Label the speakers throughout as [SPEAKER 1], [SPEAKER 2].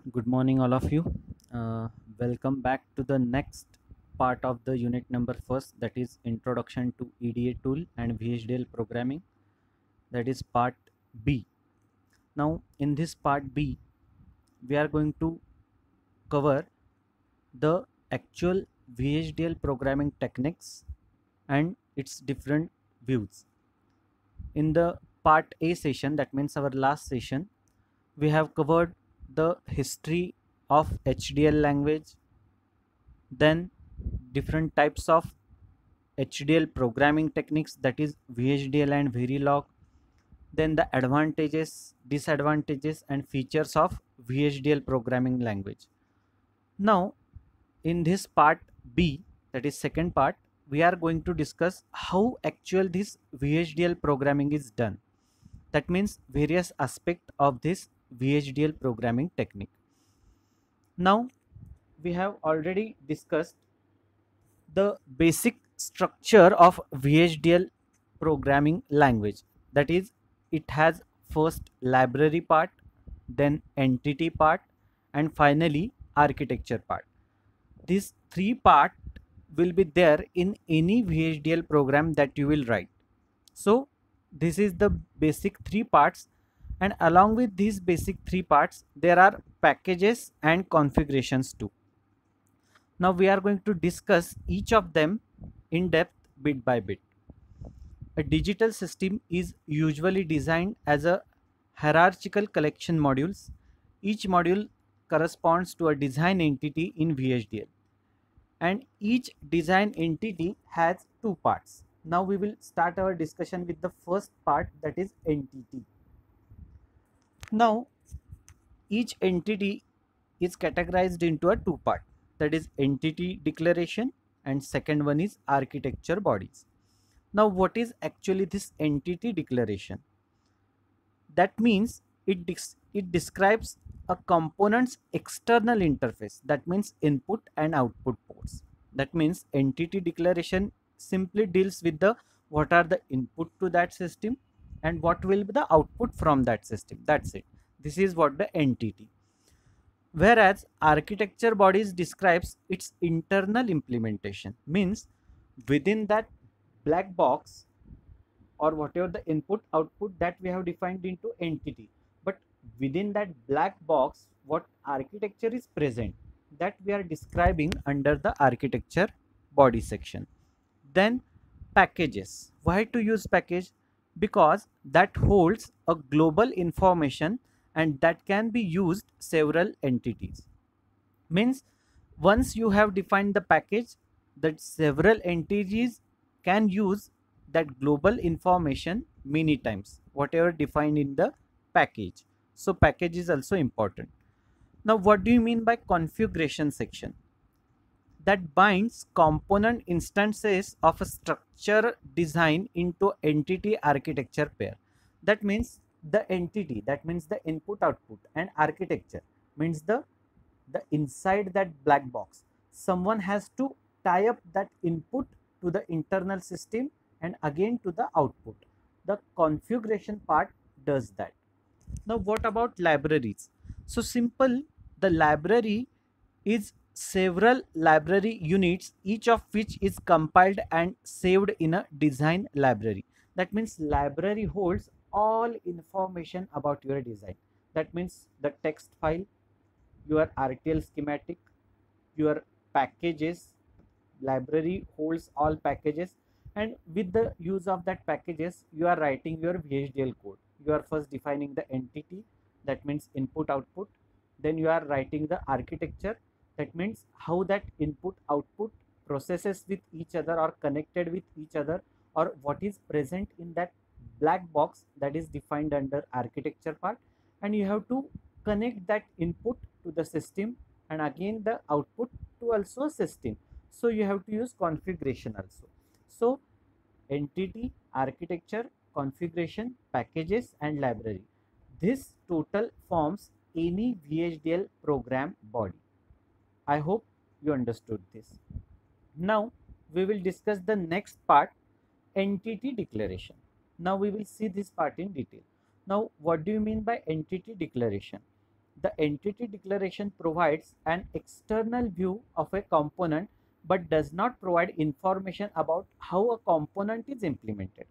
[SPEAKER 1] Good morning, all of you. Uh, Welcome back to the next part of the unit number first, that is Introduction to EDA Tool and VHDL Programming, that is part B. Now, in this part B, we are going to cover the actual VHDL programming techniques and its different views. In the part A session, that means our last session, we have covered the history of HDL language, then different types of HDL programming techniques, that is VHDL and Verilog, then the advantages, disadvantages and features of VHDL programming language. Now in this part B, that is second part, we are going to discuss how actual this VHDL programming is done. That means various aspects of this VHDL programming technique. Now we have already discussed the basic structure of VHDL programming language. That is, it has first library part, then entity part, and finally architecture part. These three parts will be there in any VHDL program that you will write. So this is the basic three parts, and along with these basic three parts there are packages and configurations too. Now we are going to discuss each of them in depth bit by bit. A digital system is usually designed as a hierarchical collection modules. Each module corresponds to a design entity in VHDL, and each design entity has two parts. Now we will start our discussion with the first part, that is entity. Now each entity is categorized into a two part, that is entity declaration, and second one is architecture bodies. Now what is actually this entity declaration? That means it describes a component's external interface, that means input and output ports. That means entity declaration simply deals with the what are the input to that system and what will be the output from that system. That's it. This is what the entity. Whereas architecture bodies describes its internal implementation, means within that black box or whatever the input output that we have defined into entity, but within that black box what architecture is present, that we are describing under the architecture body section. Then packages. Why to use package? Because that holds a global information and that can be used several entities. Means once you have defined the package, that several entities can use that global information many times, whatever defined in the package. So package is also important. Now what do you mean by configuration section? That binds component instances of a structure design into entity architecture pair. That means the entity, that means the input output, and architecture means the inside that black box. Someone has to tie up that input to the internal system and again to the output. The configuration part does that. Now what about libraries? So simple, the library is several library units, each of which is compiled and saved in a design library. That means library holds all information about your design. That means the text file, your RTL schematic, your packages. Library holds all packages, and with the use of that packages you are writing your VHDL code. You are first defining the entity, that means input output, then you are writing the architecture, that means how that input output processes with each other or connected with each other, or what is present in that black box that is defined under architecture part, and you have to connect that input to the system and again the output to also system. So you have to use configuration also. So entity, architecture, configuration, packages and library, this total forms any VHDL program body. I hope you understood this. Now we will discuss the next part, entity declaration. Now we will see this part in detail. Now what do you mean by entity declaration? the entity declaration provides an external view of a component but does not provide information about how a component is implemented.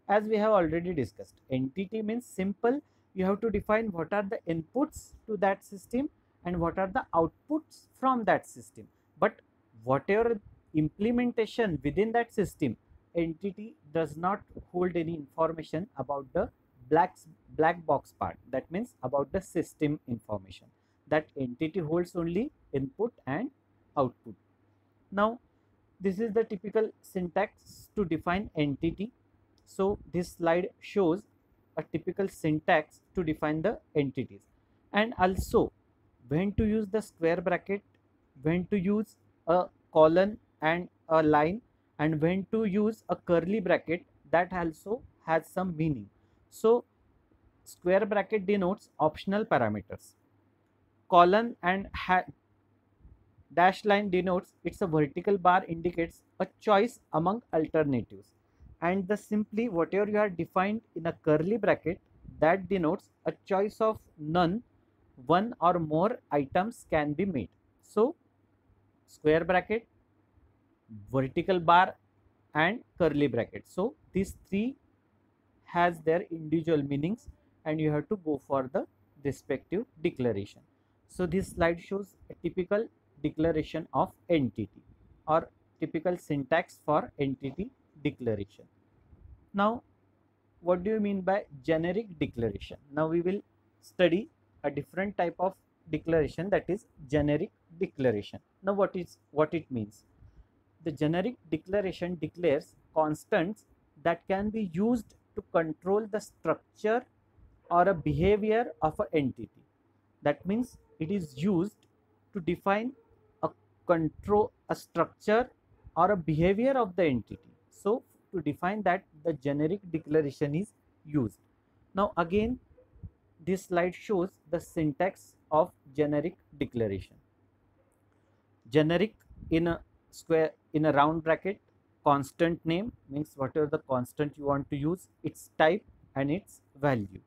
[SPEAKER 1] As we have already discussed, entity means simple. You have to define what are the inputs to that system and what are the outputs from that system. But whatever implementation within that system, entity does not hold any information about the black box part. That means about the system information. That entity holds only input and output. Now, this is the typical syntax to define entity. So this slide shows a typical syntax to define the entities, and also when to use the square bracket, when to use a colon and a line, and when to use a curly bracket. That also has some meaning. So square bracket denotes optional parameters. Colon and dash line denotes it's a vertical bar, indicates a choice among alternatives. And the simply whatever you are defined in a curly bracket, that denotes a choice of none. One or more items can be made. So square bracket, vertical bar and curly bracket. So these three has their individual meanings and you have to go for the respective declaration. So this slide shows a typical declaration of entity or typical syntax for entity declaration. Now, what do you mean by generic declaration? Now we will study a different type of declaration, that is generic declaration. Now what it means? The generic declaration declares constants that can be used to control the structure or a behavior of an entity. That means it is used to define a structure or a behavior of the entity. So to define that, the generic declaration is used. Now again, this slide shows the syntax of generic declaration. Generic in a round bracket, constant name means whatever the constant you want to use, its type and its value,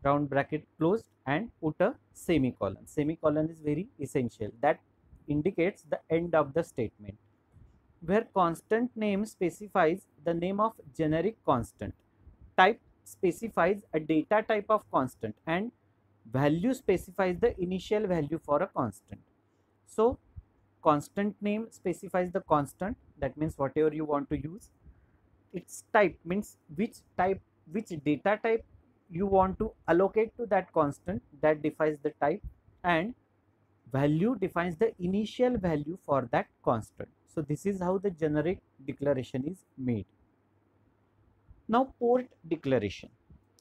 [SPEAKER 1] round bracket closed, and put a semicolon. Semicolon is very essential, that indicates the end of the statement. Where constant name specifies the name of generic constant, type specifies a data type of constant, and value specifies the initial value for a constant. So constant name specifies the constant, that means whatever you want to use. Its type means which data type you want to allocate to that constant, that defines the type, and value defines the initial value for that constant. So this is how the generic declaration is made. Now port declaration.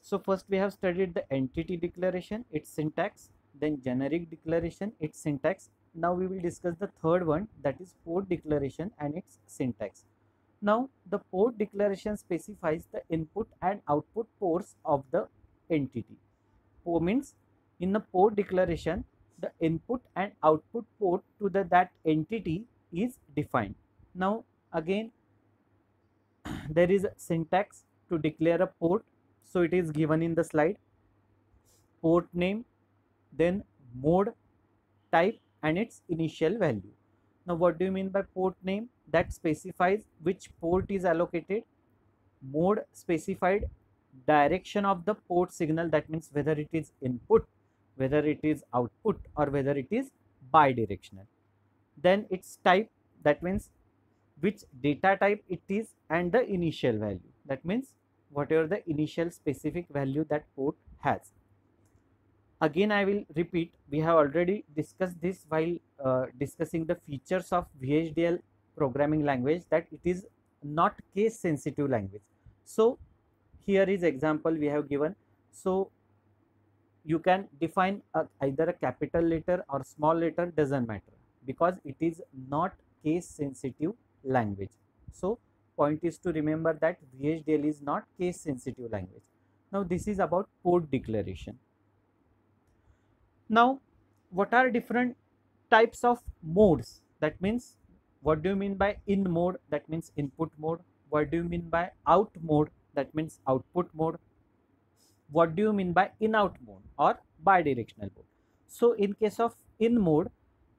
[SPEAKER 1] So first we have studied the entity declaration, its syntax, then generic declaration, its syntax. Now we will discuss the third one, that is port declaration and its syntax. Now the port declaration specifies the input and output ports of the entity. Port means in the port declaration, the input and output port to that entity is defined. Now again, there is a syntax to declare a port. So it is given in the slide. Port name, then mode, type and its initial value. Now what do you mean by port name? That specifies which port is allocated. Mode specified direction of the port signal, that means whether it is input, whether it is output, or whether it is bidirectional. Then its type, that means which data type it is, and the initial value, that means whatever the initial specific value that port has. Again I will repeat, we have already discussed this while discussing the features of VHDL programming language, that it is not case sensitive language. So here is example we have given. So you can define either a capital letter or small letter, doesn't matter, because it is not case sensitive language. So point is to remember that VHDL is not case sensitive language. Now this is about port declaration. Now what are different types of modes? That means, what do you mean by in mode? That means input mode. What do you mean by out mode? That means output mode. What do you mean by in out mode or bidirectional mode? So in case of in mode,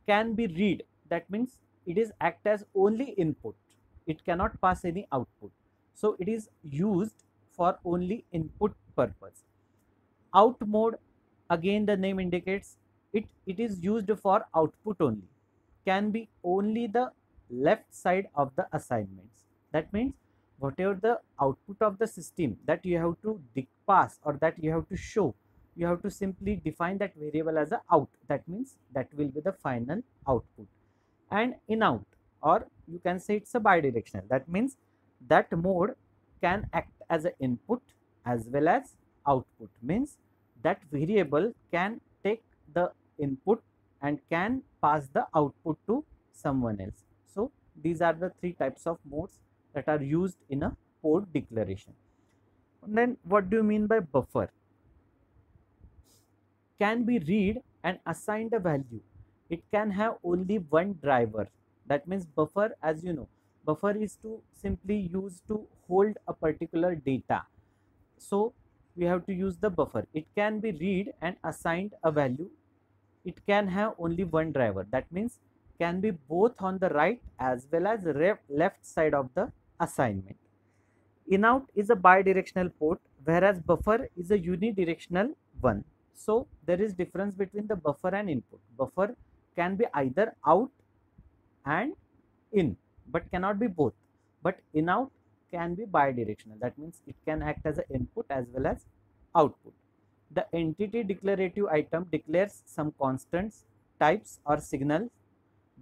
[SPEAKER 1] can be read, that means it is act as only input, it cannot pass any output, so it is used for only input purpose. Out mode, again the name indicates it is used for output only, can be only the left side of the assignments. That means whatever the output of the system that you have to pass or that you have to show, you have to simply define that variable as a out, that means that will be the final output. And in out, or you can say it's a bidirectional, that means that mode can act as an input as well as output, means that variable can take the input and can pass the output to someone else. So these are the three types of modes that are used in a port declaration. And then what do you mean by buffer? Can be read and assigned a value. It can have only one driver. That means buffer, as you know, buffer is to simply used to hold a particular data. So we have to use the buffer. It can be read and assigned a value. It can have only one driver. That means can be both on the right as well as left side of the assignment. In-out is a bidirectional port, whereas buffer is a unidirectional one. So there is difference between the buffer and input. Buffer can be either out and in, but cannot be both. But in-out can be bidirectional. That means it can act as an input as well as output. The entity declarative item declares some constants, types or signals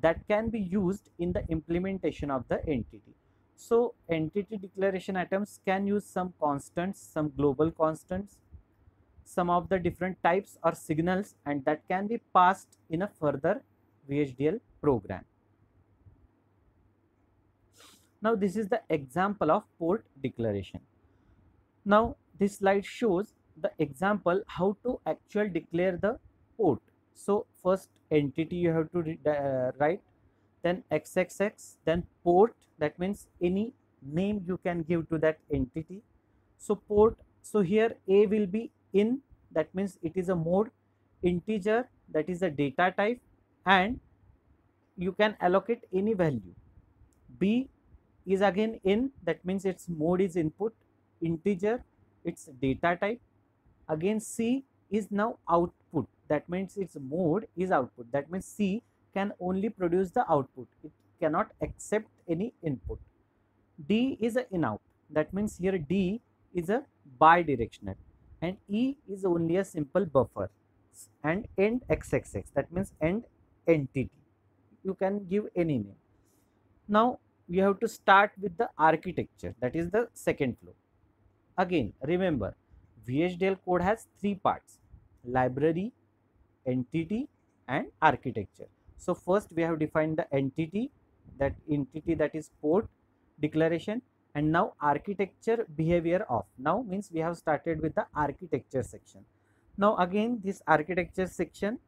[SPEAKER 1] that can be used in the implementation of the entity. So entity declaration items can use some constants, some global constants, some of the different types or signals, and that can be passed in a further VHDL program. Now this is the example of port declaration. Now this slide shows the example how to actually declare the port. So first entity you have to write, then XXX, then port, that means any name you can give to that entity. So port, so here A will be in, that means it is a mode, integer, that is a data type, and you can allocate any value. B is again in, that means its mode is input, integer, its data type. Again C is now output, that means its mode is output, that means C can only produce the output, it cannot accept any input. D is a in-out, that means here D is a bidirectional, and E is only a simple buffer. And end XXX, that means end entity, you can give any name. Now we have to start with the architecture, that is the second flow. Again remember, VHDL code has three parts: library, entity and architecture. So first we have defined the entity, that is port declaration, and now architecture behavior of. Now means we have started with the architecture section. Now again this architecture section,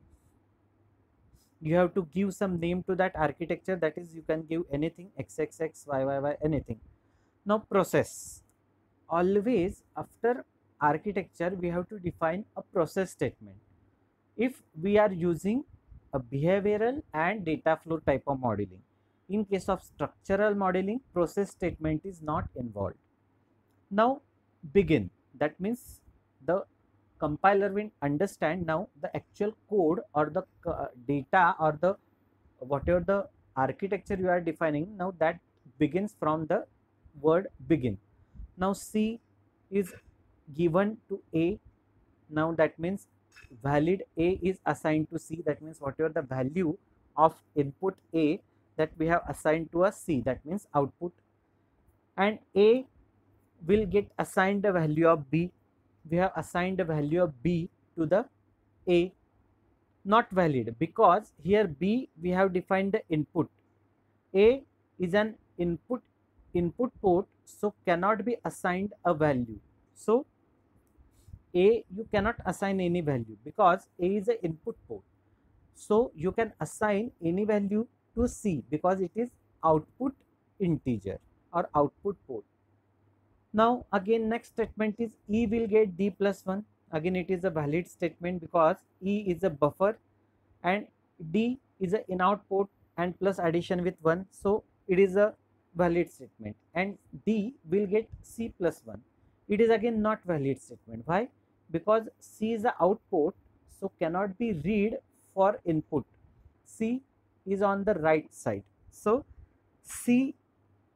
[SPEAKER 1] you have to give some name to that architecture, that is you can give anything, XXX, YYY, anything. Now process, always after architecture we have to define a process statement. If we are using a behavioral and data flow type of modeling, in case of structural modeling, process statement is not involved. Now begin, that means the compiler will understand now the actual code or the data or the whatever the architecture you are defining, now that begins from the word begin. Now C is given to A, now that means valid A is assigned to C, that means whatever the value of input A that we have assigned to a C, that means output, and A will get assigned the value of B. We have assigned the value of B to the A, not valid because here B we have defined the input. A is an input port, so cannot be assigned a value. So A you cannot assign any value because A is an input port. So you can assign any value to C because it is output integer or output port. Now again next statement is E will get D plus 1. Again it is a valid statement because E is a buffer and D is a in out port and plus addition with 1, so it is a valid statement, and D will get C plus 1. It is again not valid statement. Why? Because C is the output, so cannot be read for input. C is on the right side, so C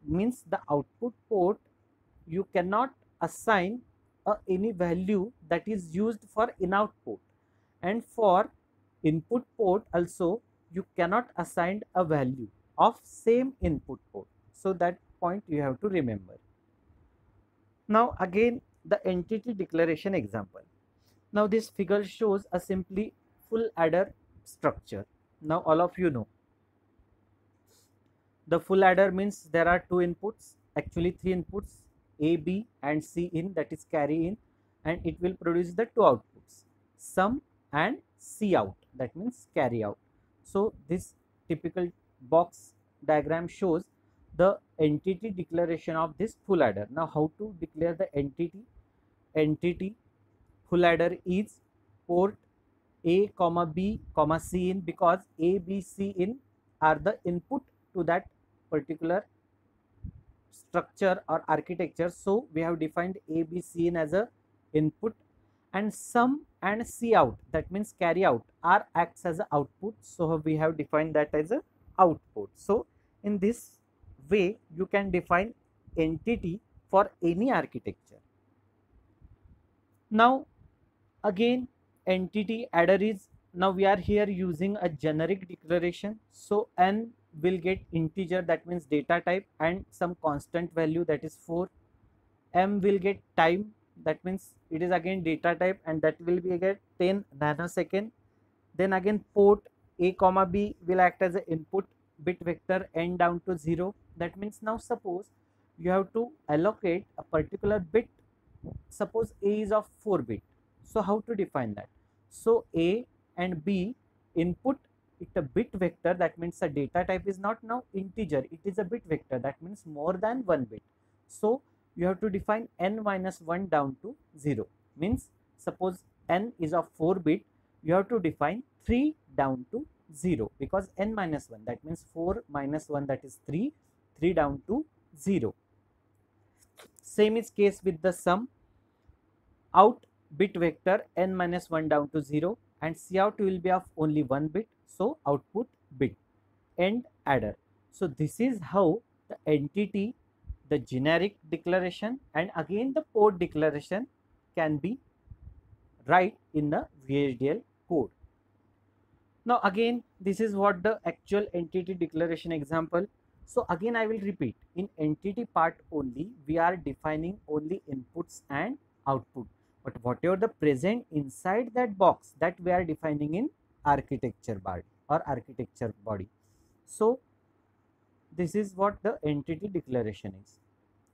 [SPEAKER 1] means the output port you cannot assign any value that is used for in out port, and for input port also you cannot assign a value of same input port. So that point you have to remember. Now again the entity declaration example. Now this figure shows a simply full adder structure. Now all of you know the full adder means there are two inputs, actually three inputs, A, B and C in, that is carry in, and it will produce the two outputs, sum and C out, that means carry out. So this typical box diagram shows the entity declaration of this full adder. Now how to declare the entity? Entity full adder is port A comma B comma C in, because A, B, C in are the input to that particular structure or architecture. So we have defined A, B, C in as a input, and sum and C out, that means carry out, are acts as a output. So we have defined that as a output. So in this way you can define entity for any architecture. Now again entity adder is, now we are here using a generic declaration, so n will get integer, that means data type, and some constant value, that is 4. M will get time, that means it is again data type, and that will be again 10 nanosecond. Then again port A comma B will act as an input bit vector n down to 0. That means now suppose you have to allocate a particular bit, suppose A is of 4 bit. So how to define that? So A and B input it a bit vector, that means the data type is not now integer, it is a bit vector, that means more than 1 bit. So you have to define n minus 1 down to 0, means suppose n is of 4 bit, you have to define 3 down to 0, because n minus 1, that means 4 minus 1, that is 3, 3 down to 0. Same is case with the sum. Out bit vector n minus 1 down to 0, and C out will be of only 1 bit, so output bit. End adder. So this is how the entity, the generic declaration, and again the port declaration can be write in the VHDL code. Now again this is what the actual entity declaration example. So again I will repeat, in entity part only we are defining only inputs and output, but whatever the present inside that box, that we are defining in architecture body or architecture body. So this is what the entity declaration is.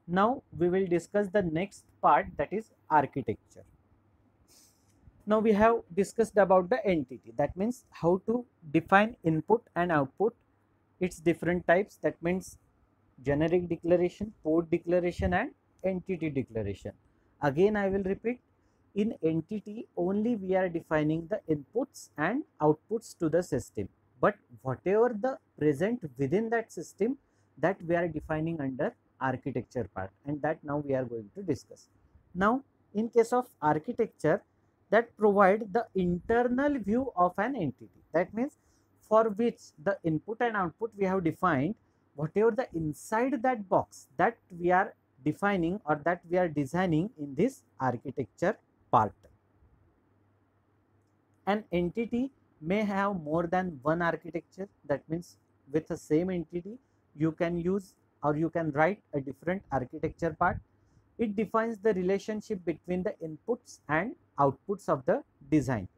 [SPEAKER 1] Now we will discuss the next part, that is architecture. Now we have discussed about the entity, that means how to define input and output, its different types, that means generic declaration, port declaration and entity declaration. Again I will repeat, in entity only we are defining the inputs and outputs to the system, but whatever the present within that system, that we are defining under architecture part, and that now we are going to discuss. Now in case of architecture, that provide the internal view of an entity, that means for which the input and output we have defined, whatever the inside that box, that we are defining or that we are designing in this architecture part. An entity may have more than one architecture, that means with the same entity you can use or you can write a different architecture part. It defines the relationship between the inputs and outputs of the design.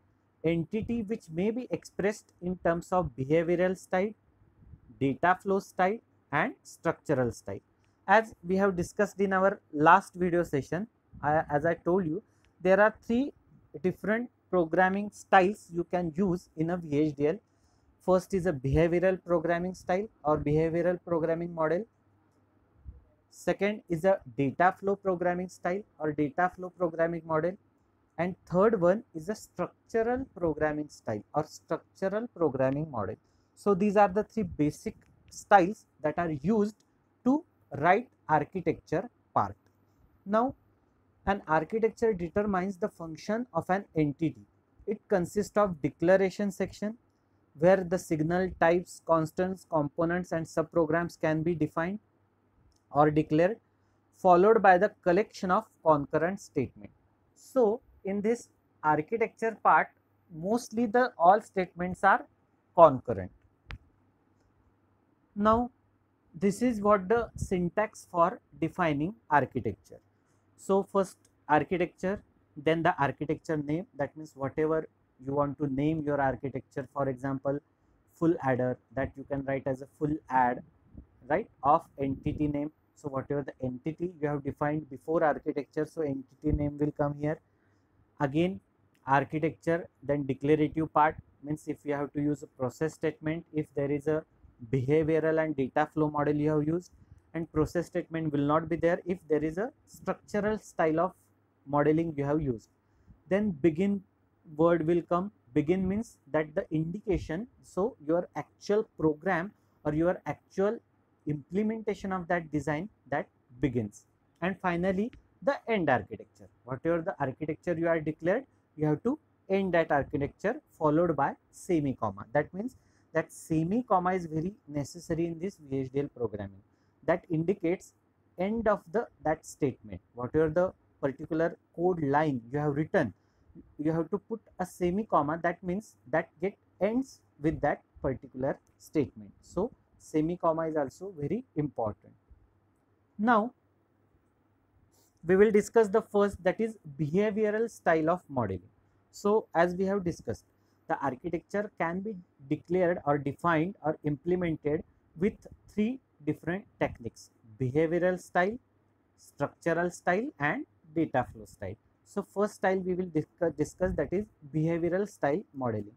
[SPEAKER 1] Entity which may be expressed in terms of behavioral style, data flow style and structural style. As we have discussed in our last video session, as I told you, there are 3 different programming styles you can use in a VHDL. First is a behavioral programming style or behavioral programming model. Second is a data flow programming style or data flow programming model, and third one is a structural programming style or structural programming model. So these are the three basic styles that are used to write architecture part. Now, an architecture determines the function of an entity. It consists of declaration section where the signal types, constants, components and subprograms can be defined or declared, followed by the collection of concurrent statements. So in this architecture part, mostly the all statements are concurrent. Now this is what the syntax for defining architecture. So first architecture, then the architecture name, that means whatever you want to name your architecture. For example, full adder, that you can write as a full add, right, of entity name. So whatever the entity you have defined before architecture, so entity name will come here. Again architecture, then declarative part, means if you have to use a process statement, if there is a behavioral and data flow model you have used, and process statement will not be there if there is a structural style of modeling you have used. Then begin word will come. Begin means that the indication, so your actual program or your actual implementation of that design, that begins. And finally the end architecture, whatever the architecture you are declared, you have to end that architecture followed by semi comma. That means that semi comma is very necessary in this VHDL programming. That indicates end of the that statement. Whatever the particular code line you have written, you have to put a semi comma. That means that get ends with that particular statement. So semi comma is also very important. Now we will discuss the first, that is behavioral style of modeling. So as we have discussed, the architecture can be declared or defined or implemented with three different techniques: behavioral style, structural style and data flow style. So first style we will discuss, that is behavioral style modeling.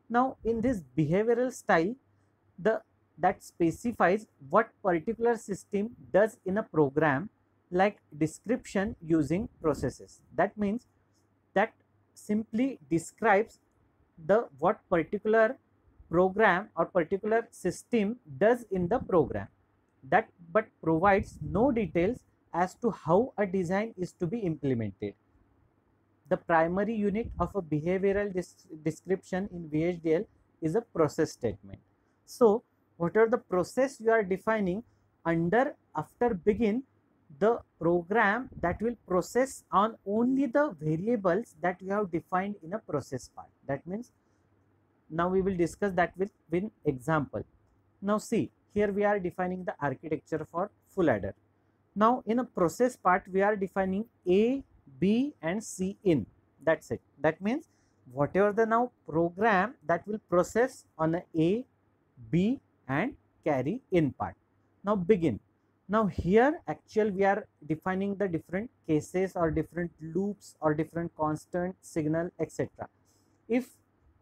[SPEAKER 1] Now in this behavioral style, that specifies what particular system does in a program, like description using processes. That means that simply describes the what particular program or particular system does in the program, that but provides no details as to how a design is to be implemented. The primary unit of a behavioral description in VHDL is a process statement. So whatever the process you are defining under, after begin, the program that will process on only the variables that you have defined in a process part. That means now we will discuss that with example. Now see, here we are defining the architecture for full adder. Now in a process part we are defining A, B and C in. That's it. That means whatever the now program that will process on A, B and carry in part. Now begin. Now here actually we are defining the different cases or different loops or different constant signal, etc. If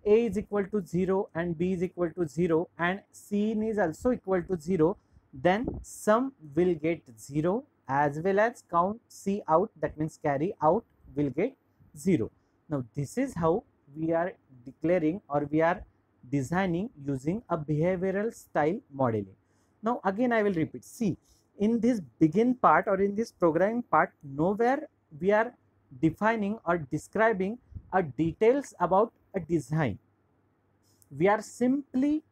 [SPEAKER 1] A is equal to 0 and B is equal to 0 and C is also equal to 0, then sum will get 0 as well as count C out, that means carry out, will get 0. Now this is how we are declaring or we are designing using a behavioral style modeling. Now again I will repeat, see, in this begin part or in this programming part, nowhere we are defining or describing details about a design. We are simply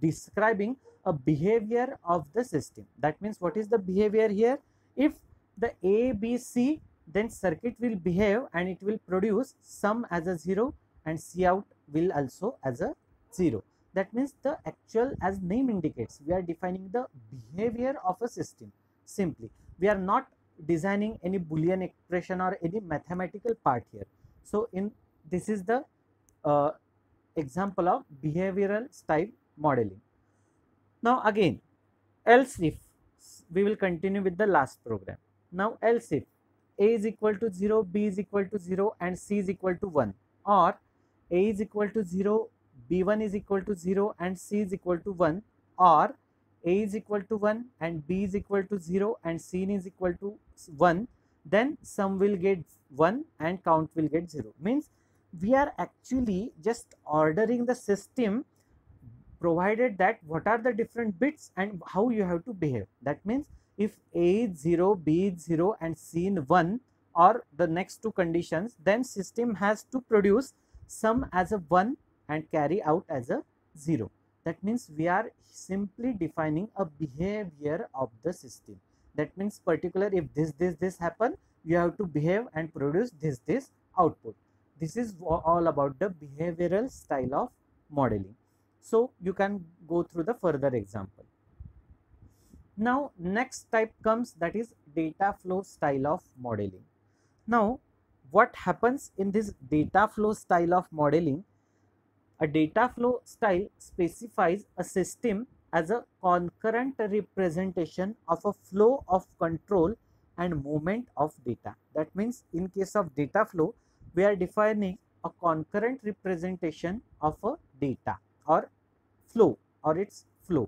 [SPEAKER 1] describing a behavior of the system. That means what is the behavior here? If the A, B, C, then circuit will behave and it will produce sum as a 0 and C out will also as a 0. That means the actual, as name indicates, we are defining the behavior of a system. Simply, we are not designing any Boolean expression or any mathematical part here. So in this is the example of behavioral style modeling. Now again, else if, we will continue with the last program. Now else if A is equal to 0, B is equal to 0 and C is equal to 1, or A is equal to 0, B1 is equal to 0 and C is equal to 1, or A is equal to 1 and B is equal to 0 and C is equal to 1, then sum will get 1 and count will get 0. Means we are actually just ordering the system provided that what are the different bits and how you have to behave. That means if A is 0, B is 0 and C in 1 or the next two conditions, then system has to produce sum as a 1 and carry out as a 0. That means we are simply defining a behavior of the system. That means particular if this happen, you have to behave and produce this output. This is all about the behavioral style of modeling. So you can go through the further example. Now next type comes, that is data flow style of modeling. Now what happens in this data flow style of modeling? A data flow style specifies a system as a concurrent representation of a flow of control and movement of data. That means in case of data flow, we are defining a concurrent representation of a data or flow or its flow.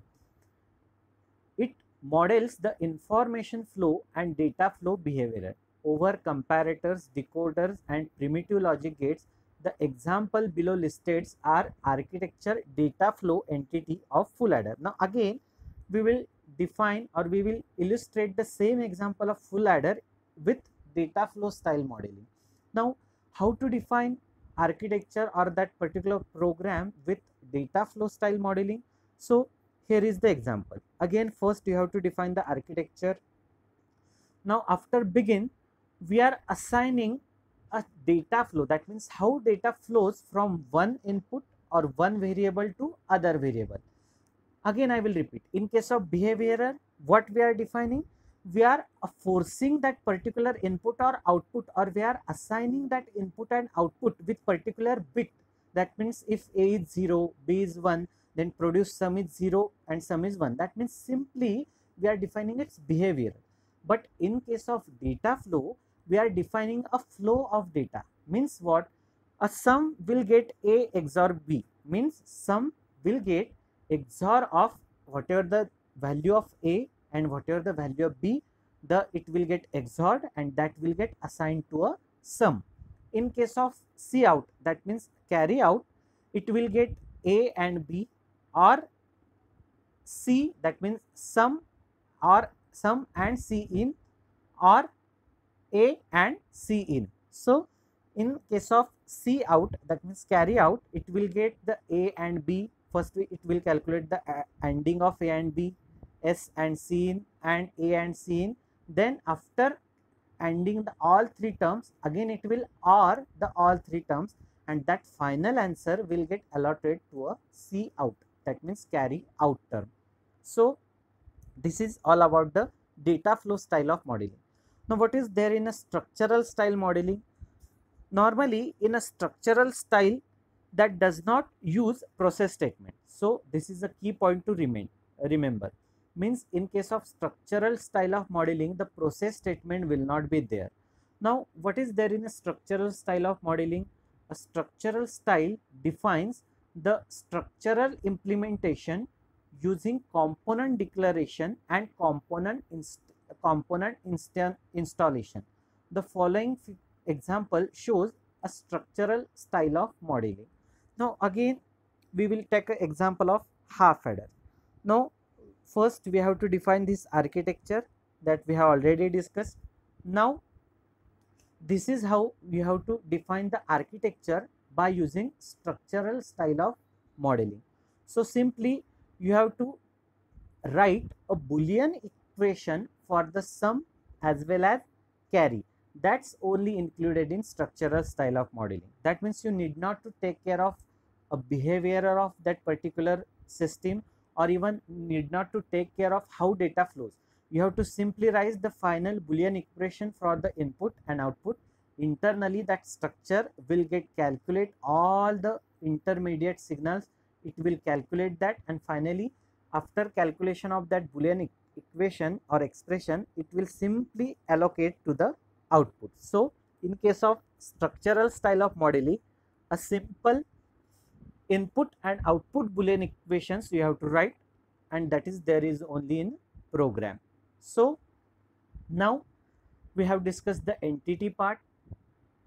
[SPEAKER 1] It models the information flow and data flow behavior over comparators, decoders and primitive logic gates. The example below listed are architecture data flow entity of full adder. Now again we will define or we will illustrate the same example of full adder with data flow style modeling. Now how to define architecture or that particular program with data flow style modeling? So here is the example. Again first you have to define the architecture. Now after begin, we are assigning a data flow. That means how data flows from one input or one variable to other variable. Again I will repeat, in case of behavioral, what we are defining, we are forcing that particular input or output, or we are assigning that input and output with particular bit. That means if A is 0, B is 1, then produce sum is 0 and sum is 1. That means simply we are defining its behavior. But in case of data flow, we are defining a flow of data. Means what? A sum will get A XOR B. Means sum will get XOR of whatever the value of A and whatever the value of B, it will get XORed and that will get assigned to a sum. In case of C out, that means carry out, it will get A and B, or C, that means sum and C in, or A and C in. So in case of C out, that means carry out, it will get the A and B. First it will calculate the ANDing of A and B, S and C in and A and C in. Then after ANDing all three terms, again it will OR the all three terms, and that final answer will get allotted to a C out. That means carry out term. So this is all about the data flow style of modeling. Now what is there in a structural style modeling? Normally in a structural style that does not use process statement. So this is a key point to remember. Means in case of structural style of modeling, the process statement will not be there. Now what is there in a structural style of modeling? A structural style defines the structural implementation using component declaration and component installation. The following example shows a structural style of modeling. Now again we will take an example of half adder. Now first we have to define this architecture that we have already discussed. Now this is how we have to define the architecture by using structural style of modeling. So simply you have to write a Boolean equation for the sum as well as carry. That's only included in structural style of modeling. That means you need not to take care of a behavior of that particular system, or even need not to take care of how data flows. You have to simply write the final Boolean expression for the input and output. Internally that structure will get calculate all the intermediate signals. It will calculate that, and finally after calculation of that Boolean equation or expression, it will simply allocate to the output. So in case of structural style of modeling, a simple input and output Boolean equations you have to write, and that is there is only in program. So now we have discussed the entity part.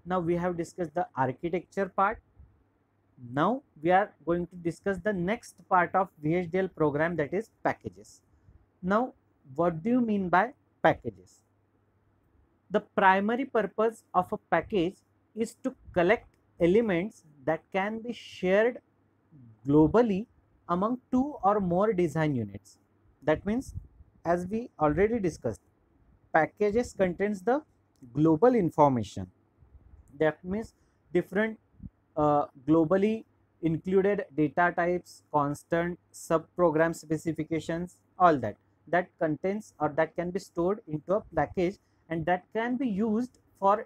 [SPEAKER 1] Now we have discussed the architecture part. Now we are going to discuss the next part of VHDL program, that is packages. Now what do you mean by packages? The primary purpose of a package is to collect elements that can be shared globally among two or more design units. That means, as we already discussed, packages contains the global information. That means different globally included data types, constant, subprogram specifications, all that contains or that can be stored into a package, and that can be used for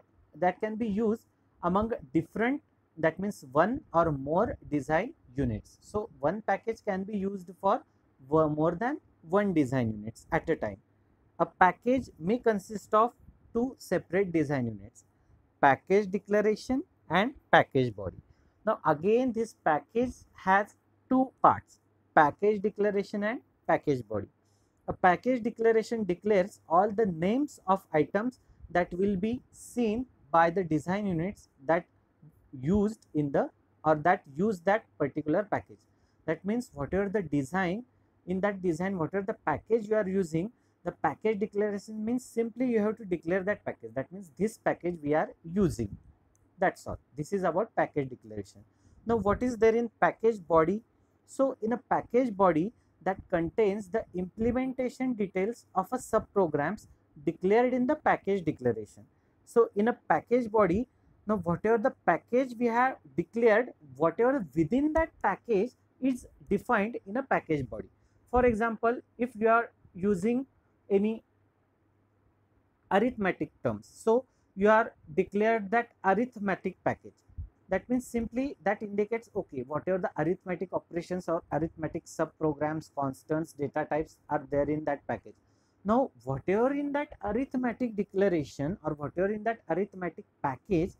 [SPEAKER 1] among different, that means one or more design units. So one package can be used for more than one design units at a time. A package may consist of two separate design units: package declaration and package body. Now again, this package has two parts: package declaration and package body. A package declaration declares all the names of items that will be seen by the design units that used in the or that use that particular package. That means whatever the design, in that design whatever the package you are using, the package declaration means simply you have to declare that package. That means this package we are using, that's all. This is about package declaration. Now what is there in package body? So in a package body, that contains the implementation details of a subprograms declared in the package declaration. So in a package body, now whatever the package we have declared, whatever within that package is defined in a package body. For example, if you are using any arithmetic terms, so you are declared that arithmetic package. That means simply that indicates, okay, whatever the arithmetic operations or arithmetic subprograms, constants, data types are there in that package. Now whatever in that arithmetic declaration or whatever in that arithmetic package,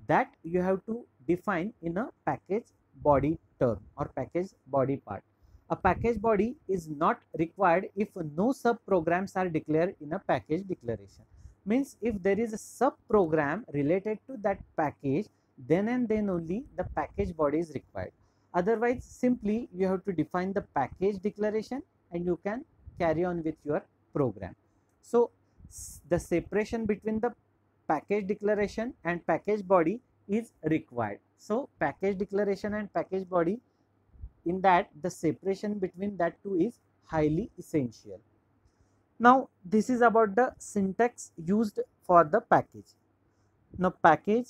[SPEAKER 1] that you have to define in a package body term or package body part. A package body is not required if no subprograms are declared in a package declaration. Means if there is a subprogram related to that package, then and then only the package body is required. Otherwise, simply you have to define the package declaration and you can carry on with your program. So the separation between the package declaration and package body is required. So package declaration and package body, in that the separation between that two is highly essential. Now this is about the syntax used for the package. Now package,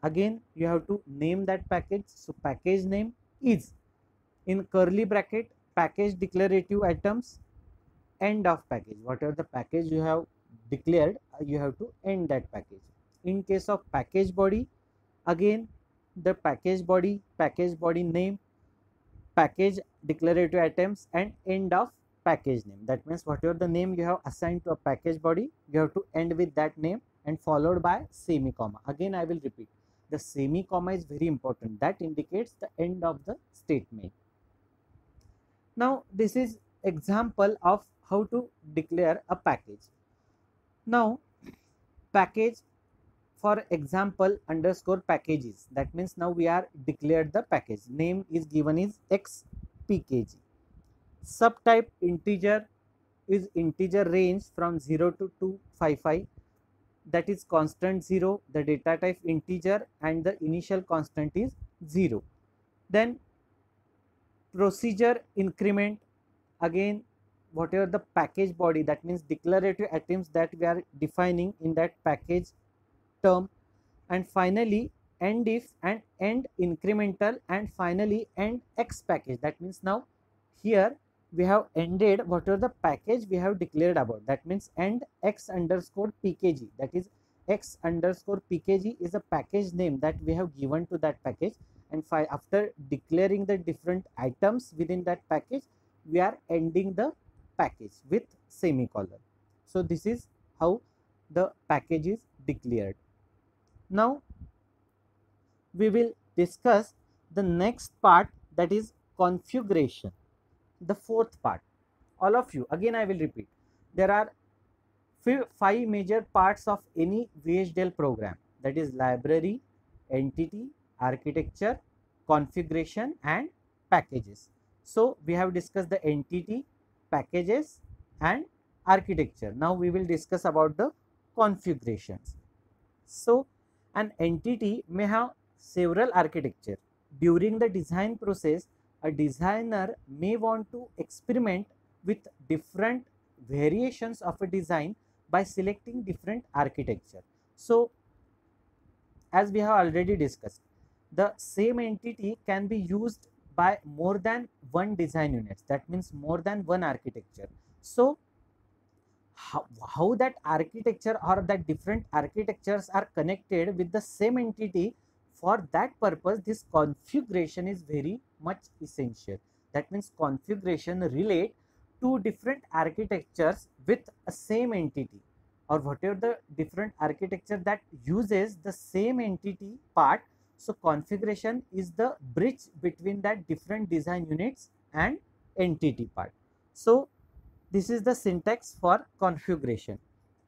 [SPEAKER 1] again you have to name that package. So package name is in curly bracket package declarative items end of package. Whatever the package you have declared, you have to end that package. In case of package body, again the package body name, package declarative items and end of package name. That means whatever the name you have assigned to a package body, you have to end with that name and followed by semi-comma. Again I will repeat, the semi-comma is very important. That indicates the end of the statement. Now this is example of how to declare a package. Now package, for example, underscore packages. That means now we are declared the package name is given is xpkg. Subtype integer is integer range from 0 to 255, that is constant 0, the data type integer and the initial constant is 0. Then procedure increment, again whatever the package body, that means declarative items that we are defining in that package term. And finally end if and end incremental, and finally end x package. That means now here we have ended whatever the package we have declared about. That means end x underscore pkg, that is x underscore pkg is a package name that we have given to that package, and after declaring the different items within that package, we are ending the package with semicolon. So this is how the package is declared. Now we will discuss the next part, that is configuration, the fourth part. All of you, again I will repeat, there are 5 major parts of any VHDL program. that is library, entity, architecture, configuration and packages. So we have discussed the entity, packages and architecture. Now we will discuss about the configurations. So an entity may have several architecture. During the design process, a designer may want to experiment with different variations of a design by selecting different architecture. So as we have already discussed, the same entity can be used by more than one design units. That means more than one architecture. So how that architecture or that different architectures are connected with the same entity, for that purpose this configuration is very much essential. That means configuration relate two different architectures with a same entity, or whatever the different architecture that uses the same entity part. So configuration is the bridge between that different design units and entity part. So this is the syntax for configuration.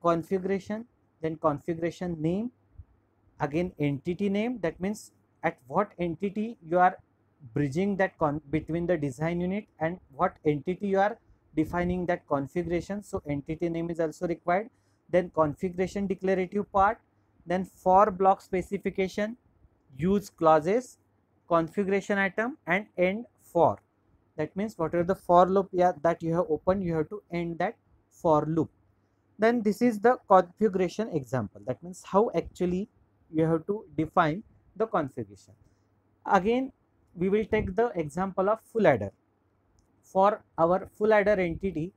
[SPEAKER 1] Configuration, then configuration name, again entity name, that means at what entity you are bridging that between the design unit and what entity you are defining that configuration. So entity name is also required. Then configuration declarative part, then for block specification, use clauses, configuration item and end for. That means whatever the for loop that you have opened, you have to end that for loop. Then this is the configuration example. That means how actually you have to define the configuration. Again, we will take the example of full adder. For our full adder entity,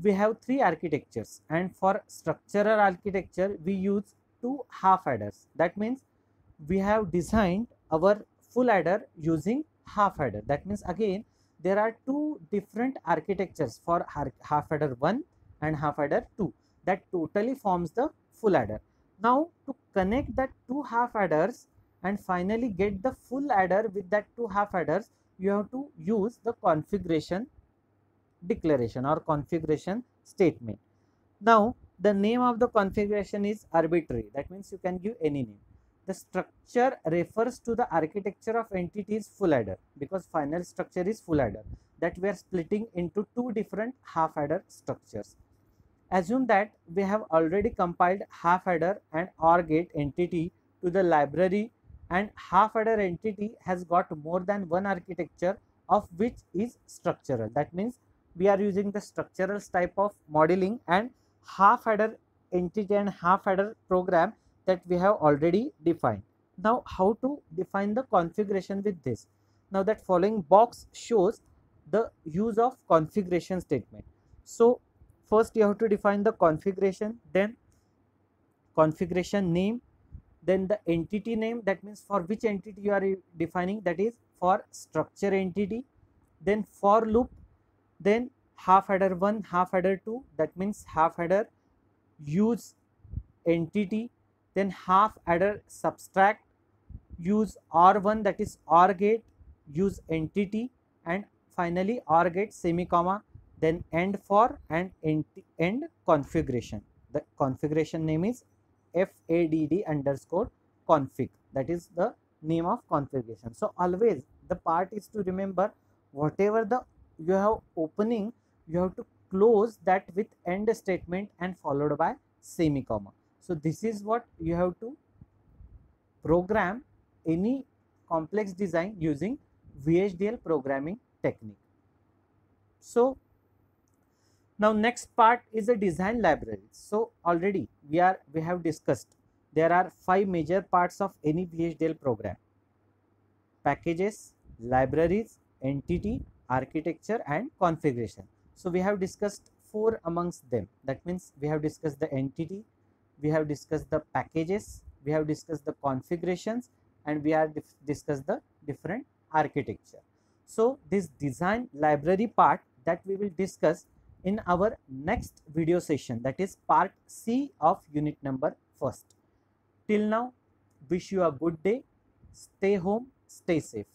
[SPEAKER 1] we have three architectures, and for structural architecture we use two half adders. That means we have designed our full adder using half adder. That means again there are two different architectures for half adder 1 and half adder 2 that totally forms the full adder. Now to connect that two half adders and finally get the full adder with that two half adders, you have to use the configuration declaration or configuration statement. Now the name of the configuration is arbitrary. That means you can give any name. The structure refers to the architecture of entities full adder, because final structure is full adder that we are splitting into two different half adder structures. Assume that we have already compiled half adder and OR gate entity to the library, and half adder entity has got more than one architecture of which is structural. That means we are using the structural type of modeling and half adder entity and half adder program that we have already defined. Now how to define the configuration with this? Now that following box shows the use of configuration statement. So first you have to define the configuration, then configuration name, then the entity name, that means for which entity you are defining, that is for structure entity, then for loop, then half adder 1, half adder 2, that means half adder use entity, then half adder subtract use OR1, that is OR gate use entity, and finally OR gate semi-comma, then end for and end configuration. The configuration name is FADD underscore config. That is the name of configuration. So always the part is to remember whatever the you have opening, you have to close that with end statement and followed by semi-comma. So this is what you have to program any complex design using VHDL programming technique. So now next part is a design library. So already we have discussed there are 5 major parts of any VHDL program: packages, libraries, entity, architecture and configuration. So we have discussed 4 amongst them. That means we have discussed the entity, we have discussed the packages, we have discussed the configurations, and we have discussed the different architecture. So this design library part that we will discuss in our next video session, that is part C of unit number 1st. Till now, wish you a good day. Stay home, stay safe.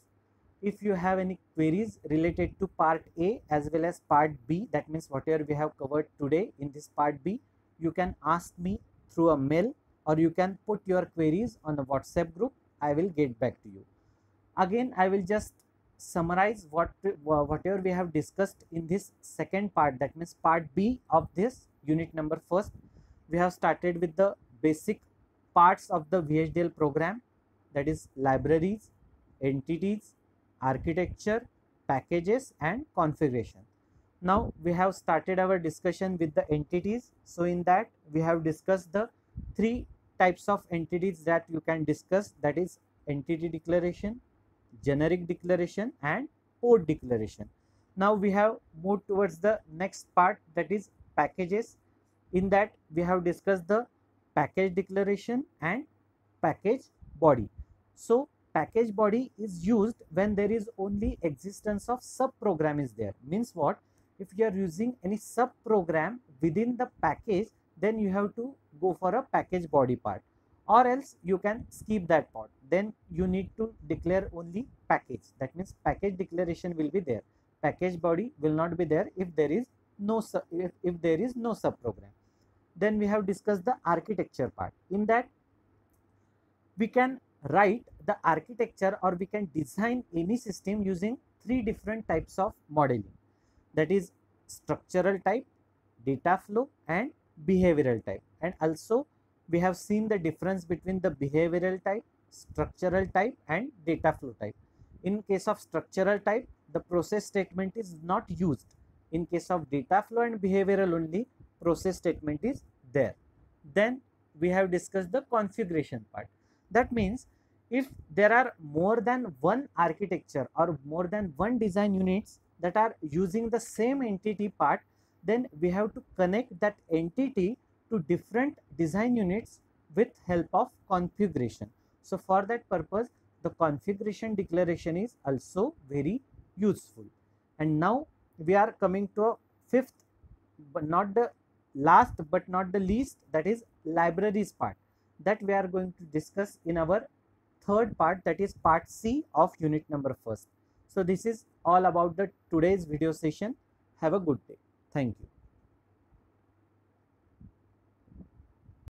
[SPEAKER 1] If you have any queries related to part A as well as part B, that means whatever we have covered today in this part B, you can ask me through a mail or you can put your queries on the WhatsApp group. I will get back to you. Again, I will just summarize whatever we have discussed in this second part, that means part B of this unit number first. We have started with the basic parts of the VHDL program, that is libraries, entities, architecture, packages and configuration. Now we have started our discussion with the entities. So in that we have discussed the three types of entities that you can discuss, that is entity declaration, generic declaration and port declaration. Now we have moved towards the next part, that is packages. In that we have discussed the package declaration and package body. So package body is used when there is only existence of sub program is there. Means what? If you are using any sub program within the package, then you have to go for a package body part, or else you can skip that part. Then you need to declare only package. That means package declaration will be there. Package body will not be there if there is no if there is no sub program. Then we have discussed the architecture part. In that we can write the architecture or we can design any system using three different types of modeling, that is structural type, data flow and behavioral type. And also we have seen the difference between the behavioral type, structural type and data flow type. In case of structural type, the process statement is not used. In case of data flow and behavioral, only process statement is there. Then we have discussed the configuration part. That means if there are more than one architecture or more than one design units that are using the same entity part, then we have to connect that entity to different design units with help of configuration. So for that purpose, the configuration declaration is also very useful. And now we are coming to a fifth, but not the last but not the least, that is libraries part, that we are going to discuss in our third part, that is part C of unit number first. So this is all about the today's video session. Have a good day. Thank you.